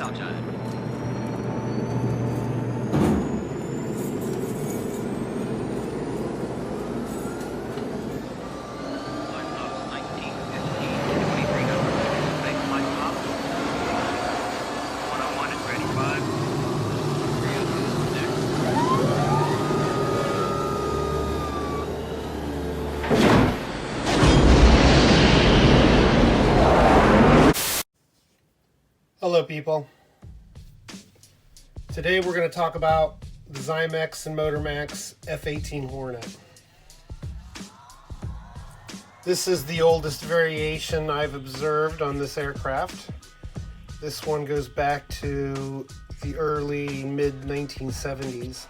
apologize. Hello people. Today we're going to talk about the Zylmex and Motormax F-18 Hornet. This is the oldest variation I've observed on this aircraft. This one goes back to the early mid-1970s.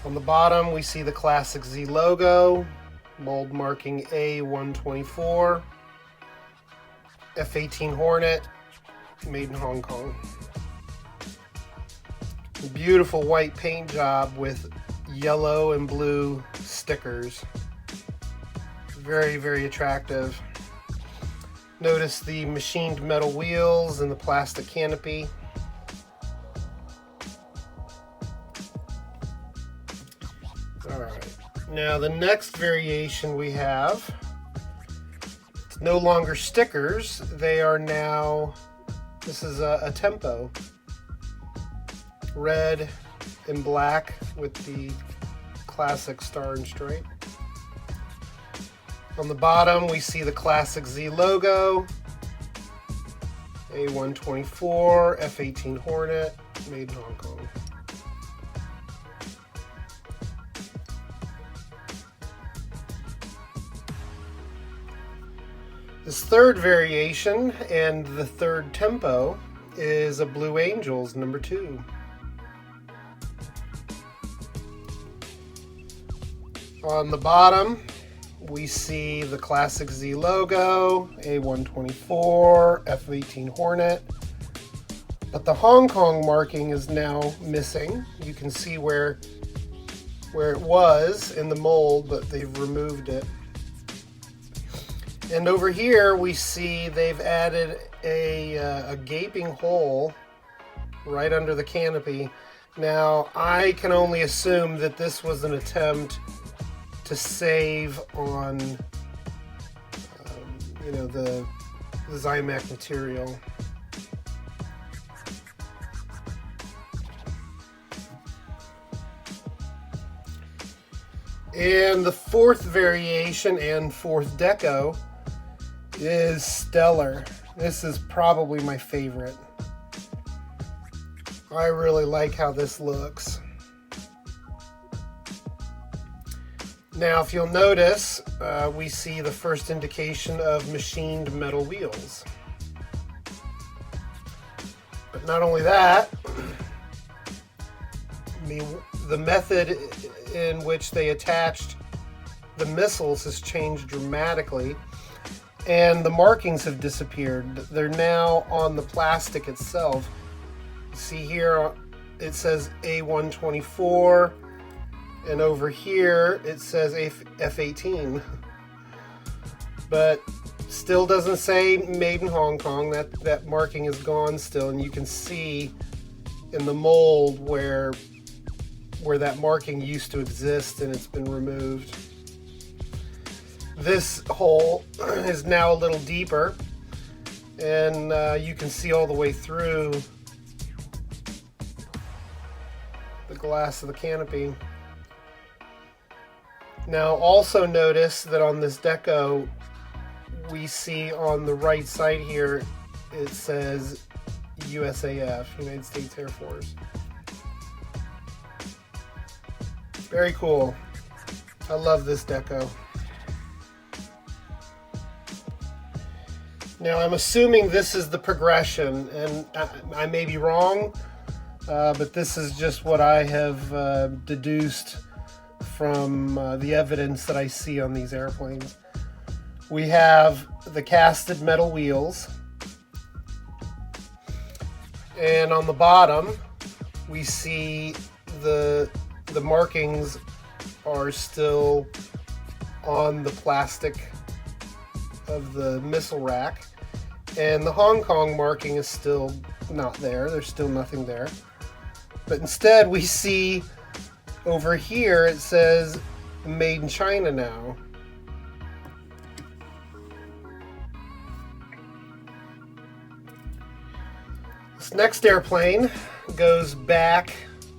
On the bottom we see the classic Z logo, mold marking A124. F-18 Hornet, made in Hong Kong. Beautiful white paint job with yellow and blue stickers. Very, very attractive. Notice the machined metal wheels and the plastic canopy. Alright, now the next variation we have, no longer stickers, they are now, this is a tempo. Red and black with the classic star and stripe. On the bottom we see the classic Z logo, A124 F-18 Hornet, made in Hong Kong. This third variation and the third tempo is a Blue Angels number 2. On the bottom we see the classic Z logo, A124 F-18 Hornet, but the Hong Kong marking is now missing. You can see where it was in the mold, but they've removed it. And over here we see they've added a gaping hole right under the canopy. Now I can only assume that this was an attempt to save on the Zylmex material. And the fourth variation and fourth deco is stellar. This is probably my favorite. I really like how this looks. Now if you'll notice, we see the first indication of machined metal wheels. But not only that, the method in which they attached the missiles has changed dramatically. And the markings have disappeared. They're now on the plastic itself. See here, it says A124, and over here it says F-18. But still doesn't say made in Hong Kong. That marking is gone still, and you can see in the mold where that marking used to exist, and it's been removed. This hole is now a little deeper, and you can see all the way through the glass of the canopy. Now also notice that on this deco we see on the right side here it says USAF, United States Air Force. Very cool. I love this deco. Now I'm assuming this is the progression, and I may be wrong, but this is just what I have deduced from the evidence that I see on these airplanes. We have the casted metal wheels, and on the bottom we see the markings are still on the plastic of the missile rack, And the Hong Kong marking is still not there. There's still nothing there. But instead we see over here it says made in China now. This next airplane goes back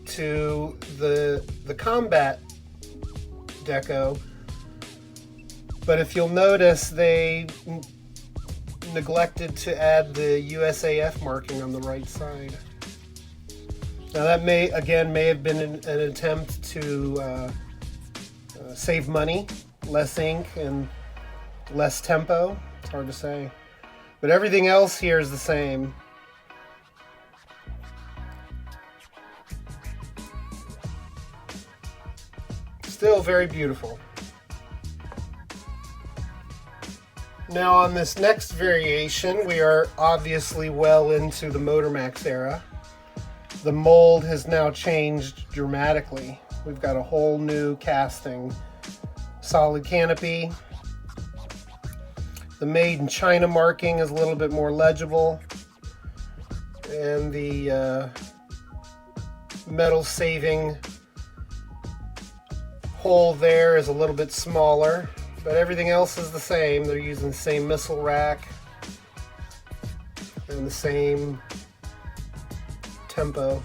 to the combat deco, but if you'll notice, they neglected to add the USAF marking on the right side. Now that may have been an attempt to save money, less ink and less tempo. It's hard to say, but everything else here is the same. Still very beautiful. Now on this next variation, we are obviously well into the Motormax era. The mold has now changed dramatically. We've got a whole new casting, solid canopy. The made in China marking is a little bit more legible, and the metal saving hole there is a little bit smaller, but everything else is the same. They're using the same missile rack and the same tempo.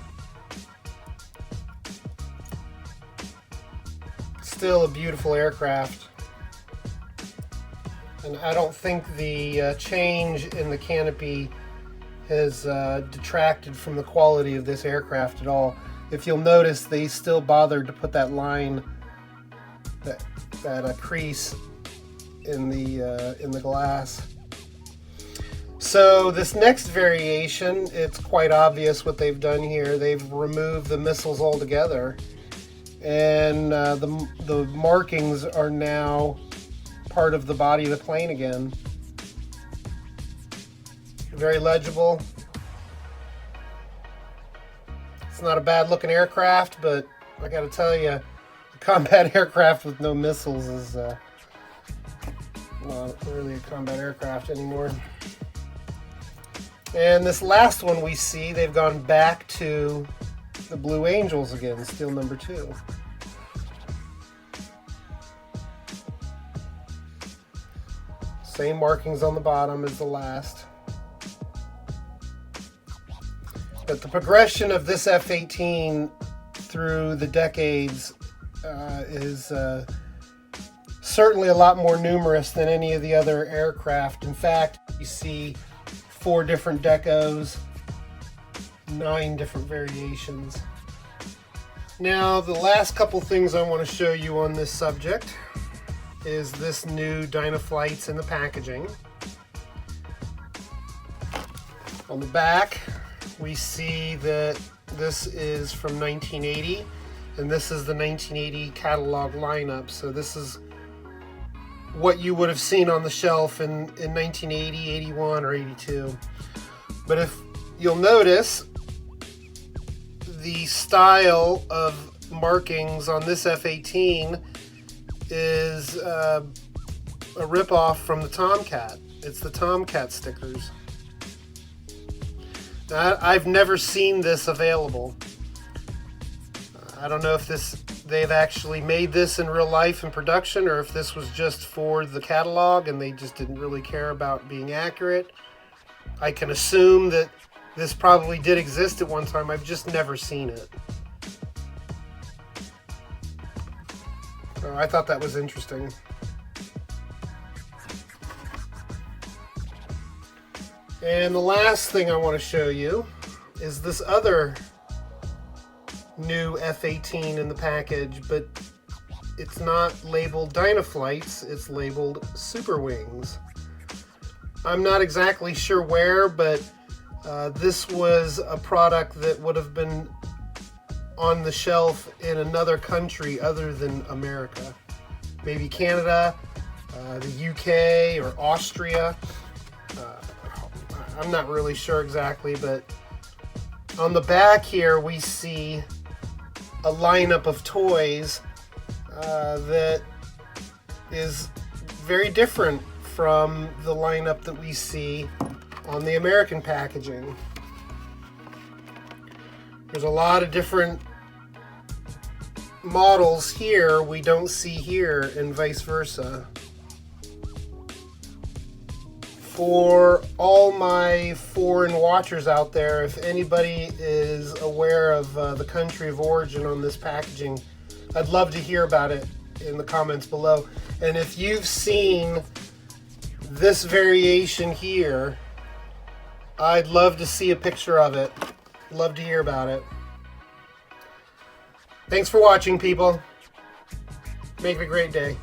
Still a beautiful aircraft, and I don't think the change in the canopy has detracted from the quality of this aircraft at all. If you'll notice, they still bothered to put that line, that crease in the glass. So this next variation, it's quite obvious what they've done here. They've removed the missiles altogether, and the markings are now part of the body of the plane again. Very legible. It's not a bad looking aircraft, but I gotta tell you, a combat aircraft with no missiles is not really a combat aircraft anymore. And this last one we see, they've gone back to the Blue Angels again, steel number 2. Same markings on the bottom as the last. But the progression of this F-18 through the decades is certainly a lot more numerous than any of the other aircraft. In fact, you see 4 different decos, 9 different variations. Now, the last couple things I want to show you on this subject is this new Dyna-Flights in the packaging. On the back, we see that this is from 1980, and this is the 1980 catalog lineup. So this is what you would have seen on the shelf in 1980, 81, or 82. But if you'll notice, the style of markings on this F-18 is a ripoff from the Tomcat. It's the Tomcat Stickers. Now, I've never seen this available. I don't know if they've actually made this in real life in production, or if this was just for the catalog and they just didn't really care about being accurate. I can assume that this probably did exist at one time. I've just never seen it. So I thought that was interesting. And the last thing I want to show you is this other new F-18 in the package, but it's not labeled Dyna-Flights, it's labeled Super Wings. I'm not exactly sure where, but this was a product that would have been on the shelf in another country other than America. Maybe Canada, the UK, or Austria. I'm not really sure exactly, but on the back here we see a lineup of toys that is very different from the lineup that we see on the American packaging. There's a lot of different models here we don't see here, and vice versa. For all my foreign watchers out there, if anybody is aware of the country of origin on this packaging, I'd love to hear about it in the comments below. And if you've seen this variation here, I'd love to see a picture of it. Love to hear about it. Thanks for watching, people. Make it a great day.